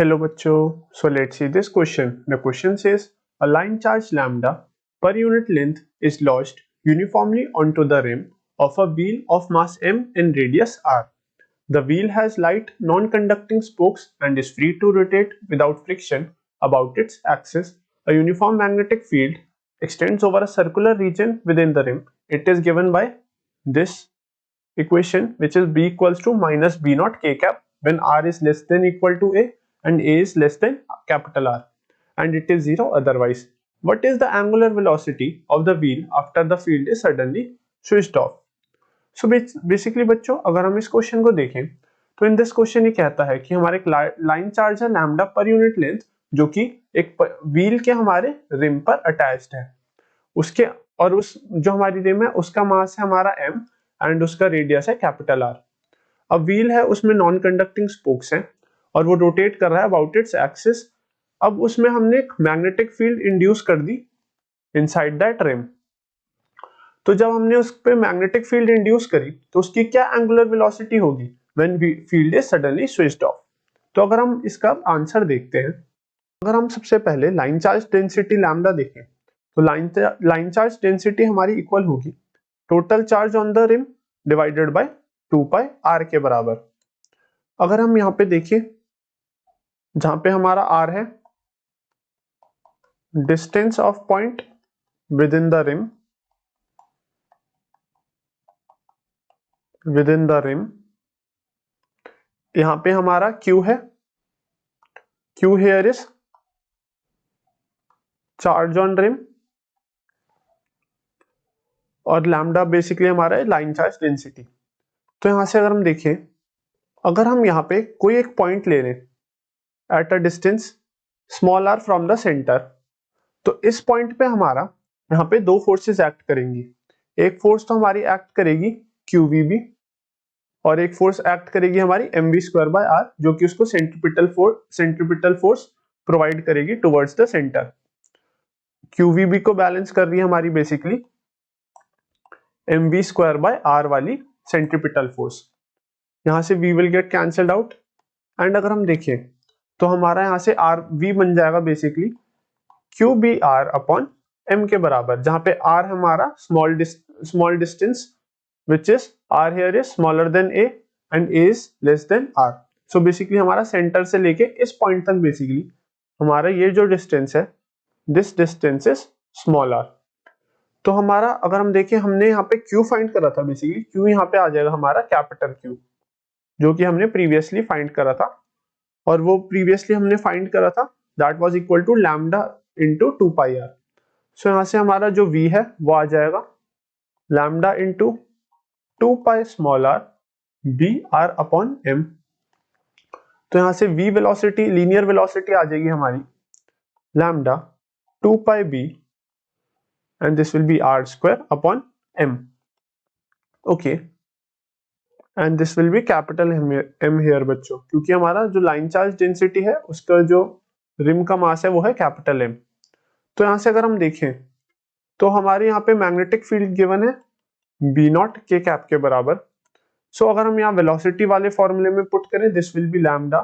Hello बच्चों, so let's see this question. The question says a line charge lambda per unit length is lodged uniformly onto the rim of a wheel of mass m and radius r. The wheel has light non-conducting spokes and is free to rotate without friction about its axis. A uniform magnetic field extends over a circular region within the rim. It is given by this equation, which is B equals to minus B naught K cap when R is less than equal to A and A is less than capital R, and it is 0 otherwise. What is the angular velocity of the wheel after the field is suddenly switched off? So basically बच्चों, अगर हम इस question को देखें तो in this question ये कहता है कि हमारे एक लाइन चार्ज है लैम्डा पर यूनिट लेंथ, जो कि एक व्हील के हमारे रिम पर अटैच्ड है। उसके और उस जो हमारी रिम है उसका मास है हमारा m एंड उसका रेडियस है कैपिटल R। अब व्हील है, उसमें नॉन कंडक्टिंग स्पोक्स हैं और वो रोटेट कर रहा है अबाउट इट्स एक्सिस। अब उसमें हमने एक मैग्नेटिक फील्ड इंड्यूस कर दी इनसाइड दैट रिम। तो जब हमने उस पे मैग्नेटिक फील्ड इंड्यूस करी तो उसकी क्या एंगुलर वेलोसिटी होगी when field is suddenly switched off? तो अगर हम इसका आंसर देखते हैं, अगर हम सबसे पहले लाइन चार्ज डेंसिटी लैम्डा देखें तो लाइन चार्ज डेंसिटी हमारी इक्वल होगी total charge on the rim divided by 2 pi r के बराबर। अगर हम यहाँ पे देखें, जहां पे हमारा r है distance of point within the rim, यहाँ पे हमारा q है, q here is charge on rim, और लैम्डा बेसिकली हमारा है लाइन चार्ज डेंसिटी। तो यहां से अगर हम देखें, अगर हम यहाँ पे कोई एक पॉइंट ले लें at a distance small r from the centre, तो इस पॉइंट पे हमारा यहाँ पे दो फोर्सेस एक्ट करेंगी। एक फोर्स तो हमारी एक्ट करेगी QVB और एक फोर्स एक्ट करेगी हमारी mv²/r, जो कि उसको सेंट्रीपिटल फोर्स प्रोवाइड करेगी टुवर्ड्स द सेंटर। QVB को बैलेंस कर रही है हमारी बेसिकली mv²/r वाली सेंट्रीपिटल फोर्स। यहाँ से v will get cancelled out and अगर हम देखें तो हमारा यहाँ से v बन जाएगा बेसिकली QBr अपॉन m के बराबर, जहाँ पे r हमारा small distance which is r here is smaller than a and a is less than r. So basically हमारा सेंटर से लेके इस पॉइंट तक बेसिकली हमारा ये जो डिस्टेंस है, this distance is small r। तो हमारा अगर हम देखें, हमने यहाँ पे q फाइंड करा था, बेसिकली q यहाँ पे आ जाएगा हमारा कैपिटल Q, जो कि हमने प्रीवियसली फाइंड करा था, और वो प्रीवियसली हमने फाइंड करा था that was equal to lambda into 2 pi r। So यहाँ से हमारा जो v है वो आ जाएगा lambda into 2 pi small r b r upon m। तो यहाँ से v वेलोसिटी, लीनियर वेलोसिटी आ जाएगी हमारी lambda 2 pi b and this will be r square upon m. Okay, and this will be capital M here बच्चों, क्योंकि हमारा जो लाइन चार्ज डेंसिटी है उसका जो रिम का मास है वो है कैपिटल M। तो यहाँ से अगर हम देखें तो हमारे यहाँ पे मैग्नेटिक फील्ड गिवन है B नॉट K कैप के बराबर। सो अगर हम यहाँ वेलोसिटी वाले फॉर्मूले में पुट करें, this will be lambda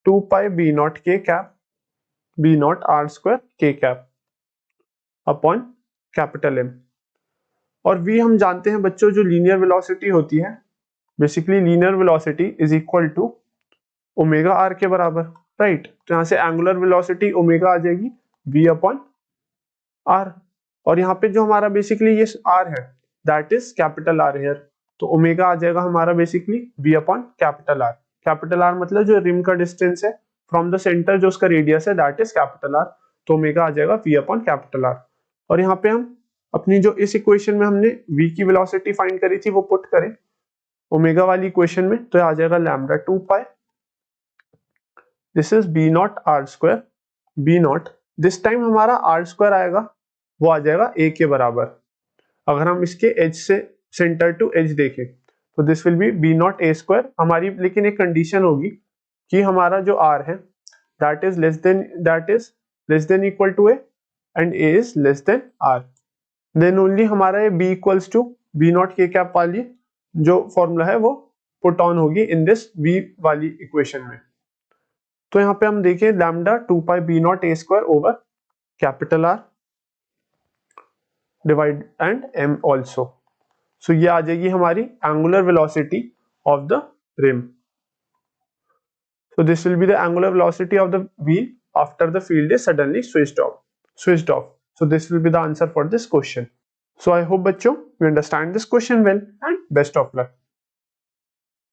2 pi B not K cap B not R square K cap upon capital M। और V हम जानते हैं बच्चों, जो लीनियर वेलोसिटी होती है, basically linear velocity is equal to omega R के बराबर, राइट। तो यहाँ से एंगुलर वेलोसिटी ओमेगा आ जाएगी V अपॉन R, और यहाँ पे जो हमारा बेसिकली ये R है that is capital R here, तो ओमेगा आ जाएगा हमारा basically V upon capital R। Capital R मतलब जो रिम का डिस्टेंस है फ्रॉम द सेंटर, जो उसका रेडियस है दैट इज कैपिटल R, तो ओमेगा आ जाएगा V अपॉन कैपिटल R। और यहाँ पे हम अपनी जो इस इक्वेशन में हमने V की वेलोसिटी फाइंड करी थी वो पुट करें ओमेगा वाली इक्वेशन में, तो आ जाएगा lambda 2 pi, this is B not R square, B not this time हमारा R स्क्वायर आएगा, वो आ जाएगा A के बराबर। अगर हम इसके एज से सेंटर टू एज देखें तो this will be B not A square हमारी, लेकिन एक कंडीशन होगी कि हमारा जो R है that is less than equal to A and A is less than R, then only हमारा ये B equals to B not K cap वाली जो फॉर्मूला है वो पुट ऑन होगी इन दिस V वाली इक्वेशन में। तो यहाँ पे हम देखें lambda 2 pi B not A square over capital R divide and M also. So ये आ जाएगी हमारी angular velocity of the rim. So this will be the angular velocity of the wheel after the field is suddenly switched off. So this will be the answer for this question. So I hope बच्चों you understand this question well and best of luck.